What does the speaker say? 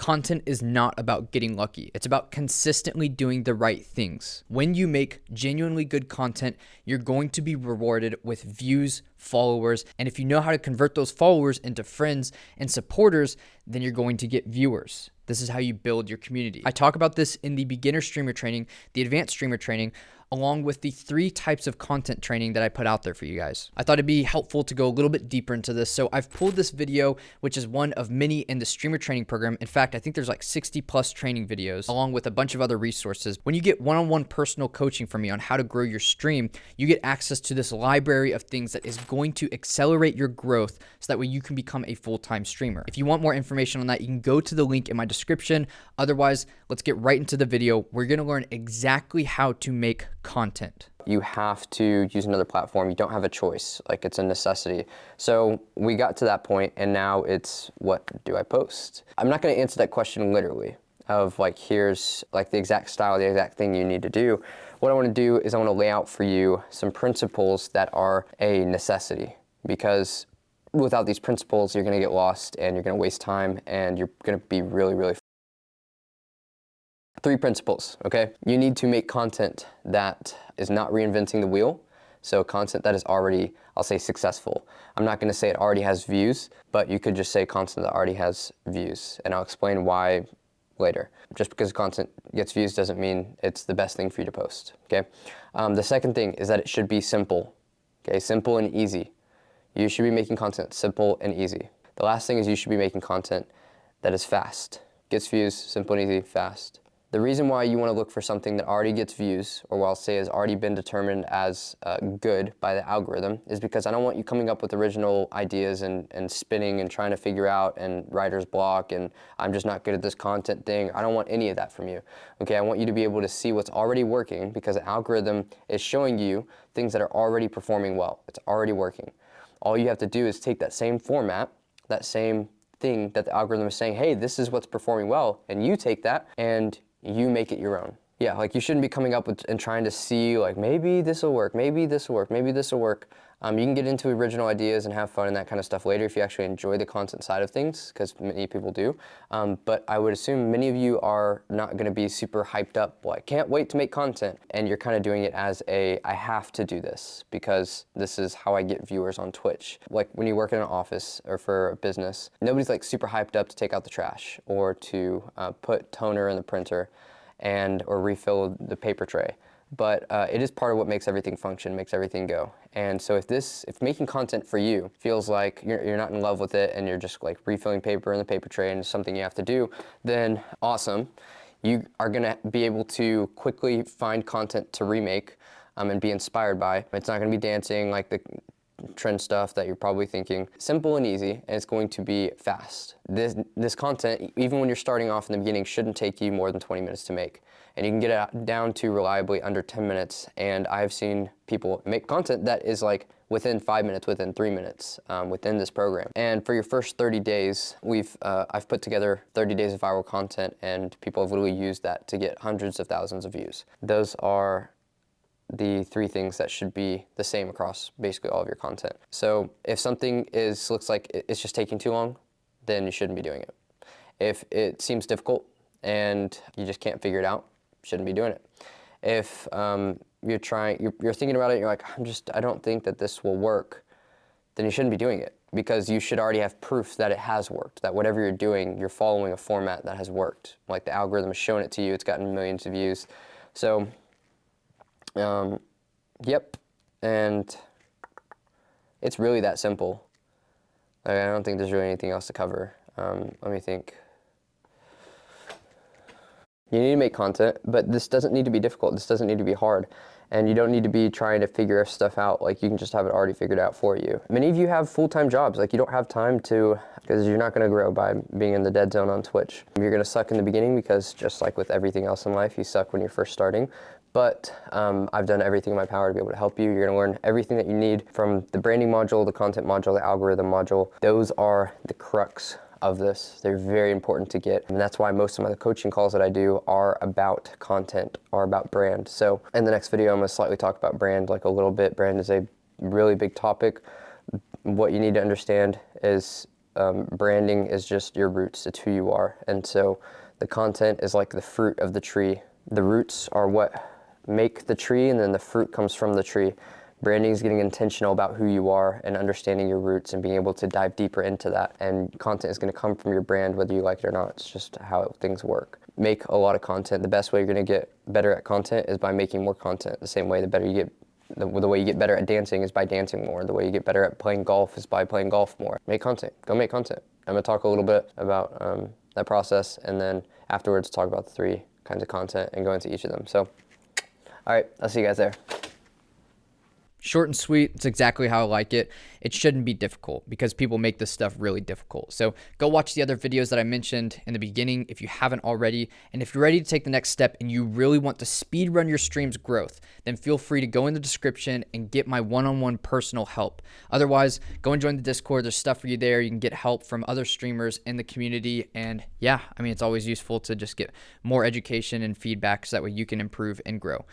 Content is not about getting lucky. It's about consistently doing the right things. When you make genuinely good content, you're going to be rewarded with views, followers, and if you know how to convert those followers into friends and supporters, then you're going to get viewers. This is how you build your community. I talk about this in the beginner streamer training, the advanced streamer training, along with the 3 types of content training that I put out there for you guys. I thought it'd be helpful to go a little bit deeper into this. So I've pulled this video, which is one of many in the streamer training program. In fact, I think there's like 60 plus training videos along with a bunch of other resources. When you get one-on-one personal coaching from me on how to grow your stream, you get access to this library of things that is going to accelerate your growth so that way you can become a full-time streamer. If you want more information on that, you can go to the link in my description. Otherwise, let's get right into the video. We're gonna learn exactly how to make content. You have to use another platform. You don't have a choice. Like, it's a necessity. So we got to that point, and now it's, what do I post? I'm not going to answer that question literally of like, here's like the exact style, the exact thing you need to do. What I want to do is I want to lay out for you some principles that are a necessity, because without these principles, you're going to get lost and you're going to waste time and you're going to be really 3 principles, okay? You need to make content that is not reinventing the wheel. So content that is already, I'll say, successful. I'm not gonna say it already has views, but you could just say content that already has views, and I'll explain why later. Just because content gets views doesn't mean it's the best thing for you to post, okay? The second thing is that it should be simple, okay? Simple and easy. You should be making content simple and easy. The last thing is you should be making content that is fast. Gets views, simple and easy, fast. The reason why you want to look for something that already gets views, or what I'll say has already been determined as good by the algorithm, is because I don't want you coming up with original ideas and spinning and trying to figure out and writer's block and I'm just not good at this content thing. I don't want any of that from you. Okay, I want you to be able to see what's already working, because the algorithm is showing you things that are already performing well. It's already working. All you have to do is take that same format, that same thing that the algorithm is saying, hey, this is what's performing well, and you take that and you make it your own. Yeah, like, you shouldn't be coming up with and trying to see like, maybe this will work, maybe this will work, maybe this will work. You can get into original ideas and have fun and that kind of stuff later if you actually enjoy the content side of things, because many people do. But I would assume many of you are not going to be super hyped up, well, I can't wait to make content, and you're kind of doing it as a, I have to do this because this is how I get viewers on Twitch. Like, when you work in an office or for a business, nobody's like super hyped up to take out the trash or to put toner in the printer or refill the paper tray. But it is part of what makes everything function, makes everything go. And so if making content for you feels like you're not in love with it and you're just like refilling paper in the paper tray and it's something you have to do, then awesome. You are gonna be able to quickly find content to remake and be inspired by. It's not gonna be dancing like the trend stuff that you're probably thinking. Simple and easy, and it's going to be fast. This content, even when you're starting off in the beginning, shouldn't take you more than 20 minutes to make. And you can get it down to reliably under 10 minutes. And I've seen people make content that is like within 5 minutes, within 3 minutes, within this program. And for your first 30 days, I've put together 30 days of viral content, and people have literally used that to get hundreds of thousands of views. Those are the 3 things that should be the same across basically all of your content. So if something looks like it's just taking too long, then you shouldn't be doing it. If it seems difficult and you just can't figure it out, shouldn't be doing it. If you're thinking about it and you're like, I don't think that this will work, then you shouldn't be doing it, because you should already have proof that it has worked, that whatever you're doing, you're following a format that has worked. Like, the algorithm has shown it to you, it's gotten millions of views. So yep, and it's really that simple. Like, I don't think there's really anything else to cover. Let me think. You need to make content, but this doesn't need to be difficult. This doesn't need to be hard. And you don't need to be trying to figure stuff out. Like, you can just have it already figured out for you. Many of you have full-time jobs. Like, you don't have time to, because you're not going to grow by being in the dead zone on Twitch. You're going to suck in the beginning, because just like with everything else in life, you suck when you're first starting. But I've done everything in my power to be able to help you. You're gonna learn everything that you need from the branding module, the content module, the algorithm module. Those are the crux of this. They're very important to get. And that's why most of my coaching calls that I do are about content, are about brand. So in the next video, I'm gonna slightly talk about brand, like a little bit. Brand is a really big topic. What you need to understand is branding is just your roots. It's who you are. And so the content is like the fruit of the tree. The roots are what make the tree, and then the fruit comes from the tree. Branding is getting intentional about who you are and understanding your roots and being able to dive deeper into that. And content is going to come from your brand whether you like it or not. It's just how things work. Make a lot of content. The best way you're going to get better at content is by making more content. The same way the way you get better at dancing is by dancing more. The way you get better at playing golf is by playing golf more. Make content. Go make content. I'm going to talk a little bit about that process, and then afterwards talk about the 3 kinds of content and go into each of them. So, all right, I'll see you guys there. Short and sweet. It's exactly how I like it. It shouldn't be difficult because people make this stuff really difficult. So go watch the other videos that I mentioned in the beginning if you haven't already. And if you're ready to take the next step and you really want to speed run your stream's growth, then feel free to go in the description and get my one-on-one personal help. Otherwise, go and join the Discord. There's stuff for you there. You can get help from other streamers in the community. And yeah, I mean, it's always useful to just get more education and feedback so that way you can improve and grow.